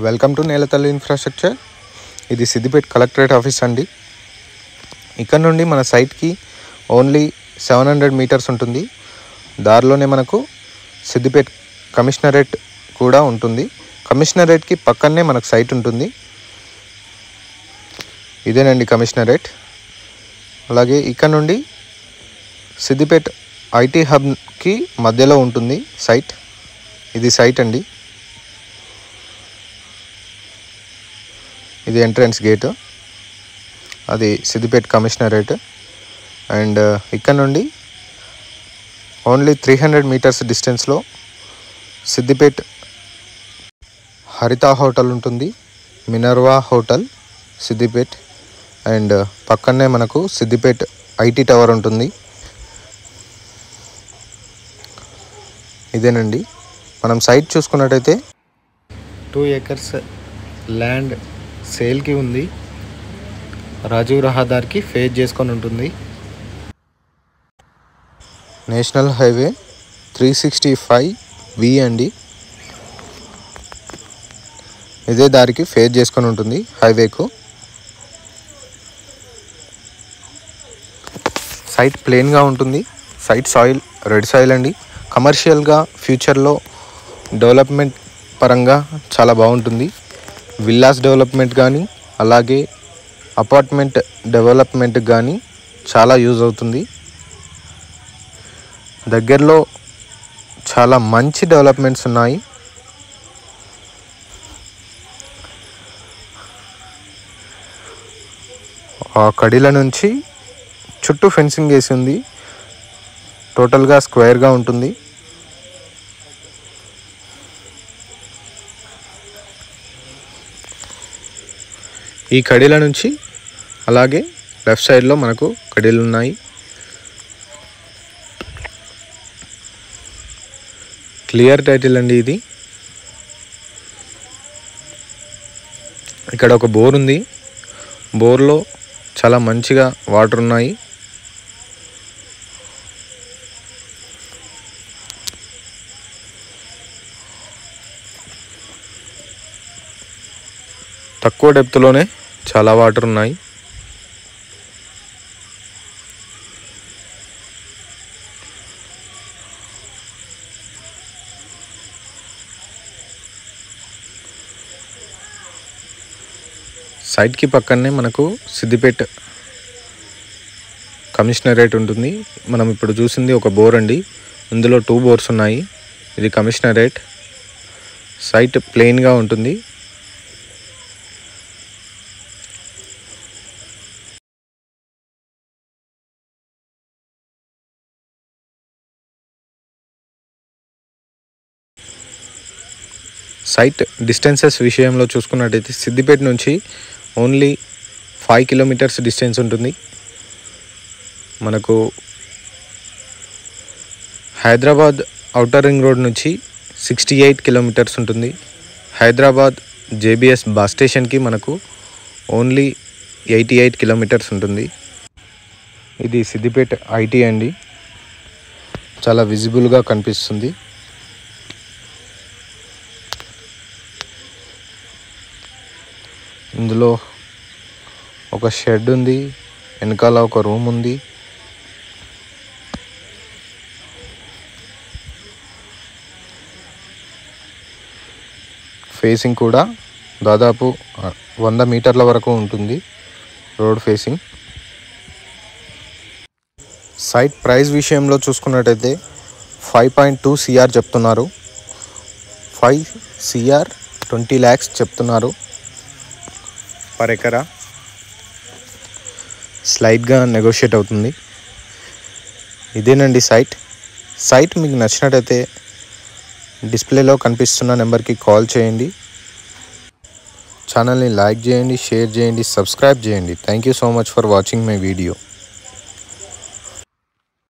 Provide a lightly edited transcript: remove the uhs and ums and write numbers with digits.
Welcome to నేలతల్లి infrastructure. ఇది Siddipet collectorate office అండి. ఇక్కడ నుండి మన సైట్కి ఓన్లీ 700 మీటర్స్ ఉంటుంది. దారిలోనే మనకు సిద్దిపేట కమిషనరేట్ కూడా ఉంటుంది. కమిషనరేట్కి పక్కనే మనకు సైట్ ఉంటుంది. ఇదేనండి కమిషనరేట్. అలాగే ఇక్కడ నుండి సిద్దిపేట ఐటీ హబ్కి మధ్యలో ఉంటుంది సైట్. ఇది సైట్ అండి. ఇది ఎంట్రన్స్ గేట్, అది సిద్దిపేట కమిషనరేట్. అండ్ ఇక్కడ నుండి ఓన్లీ 300 మీటర్స్ డిస్టెన్స్లో సిద్దిపేట హరిత హోటల్ ఉంటుంది, మినర్వా హోటల్ సిద్దిపేట. అండ్ పక్కనే మనకు సిద్దిపేట ఐటీ టవర్ ఉంటుంది. ఇదేనండి మనం సైట్ చూసుకున్నట్టయితే 2 acres ల్యాండ్ సేల్కి ఉంది. రాజీవ్ రహదారికి ఫేస్ చేసుకొని ఉంటుంది. నేషనల్ హైవే 365V అండి. ఇదే దారికి ఫేస్ చేసుకొని ఉంటుంది హైవేకు. సైట్ ప్లెయిన్గా ఉంటుంది. సైట్ సాయిల్ రెడ్ సాయిల్ అండి. కమర్షియల్గా ఫ్యూచర్లో డెవలప్మెంట్ పరంగా చాలా బాగుంటుంది. విల్లాస్ డెవలప్మెంట్ కానీ అలాగే అపార్ట్మెంట్ డెవలప్మెంట్ కానీ చాలా యూజ్ అవుతుంది. దగ్గరలో చాలా మంచి డెవలప్మెంట్స్ ఉన్నాయి. ఆ కడిల నుంచి చుట్టూ ఫెన్సింగ్ వేసి ఉంది. టోటల్గా స్క్వేర్గా ఉంటుంది. ఈ కడీల నుంచి అలాగే లెఫ్ట్ సైడ్లో మనకు కడీలు ఉన్నాయి. క్లియర్ టైటిల్ అండి ఇది. ఇక్కడ ఒక బోర్ ఉంది. బోర్లో చాలా మంచిగా వాటర్ ఉన్నాయి. తక్కువ డెప్త్లోనే చాలా వాటర్ ఉన్నాయి. సైట్కి పక్కనే మనకు సిద్దిపేట కమిషనరేట్ ఉంటుంది. మనం ఇప్పుడు చూసింది ఒక బోర్ అండి. ఇందులో 2 బోర్స్ ఉన్నాయి. ఇది కమిషనరేట్. సైట్ ప్లెయిన్గా ఉంటుంది. సైట్ డిస్టెన్సెస్ విషయంలో చూసుకున్నట్టయితే సిద్దిపేట నుంచి ఓన్లీ 5 కిలోమీటర్స్ డిస్టెన్స్ ఉంటుంది. మనకు హైదరాబాద్ ఔటర్ రింగ్ రోడ్ నుంచి 68 కిలోమీటర్స్ ఉంటుంది. హైదరాబాద్ జేబీఎస్ బస్ స్టేషన్కి మనకు ఓన్లీ 88 కిలోమీటర్స్ ఉంటుంది. ఇది సిద్దిపేట ఐటీ అండి. చాలా విజిబుల్గా కనిపిస్తుంది. ఇందులో ఒక షెడ్ ఉంది. వెనకాల ఒక రూమ్ ఉంది. ఫేసింగ్ కూడా దాదాపు 100 మీటర్ల వరకు ఉంటుంది రోడ్ ఫేసింగ్. సైట్ ప్రైస్ విషయంలో చూసుకున్నట్టయితే 5.2 CR చెప్తున్నారు. 5 CR 20 lakhs చెప్తున్నారు పర్ ఎకరా. స్లైడ్గా నెగోషియేట్ అవుతుంది. ఇదేనండి సైట్ మీకు నచ్చినట్టయితే డిస్ప్లేలో కనిపిస్తున్న నెంబర్కి కాల్ చేయండి. ఛానల్ని లైక్ చేయండి, షేర్ చేయండి, సబ్స్క్రైబ్ చేయండి. Thank you so much for watching my video.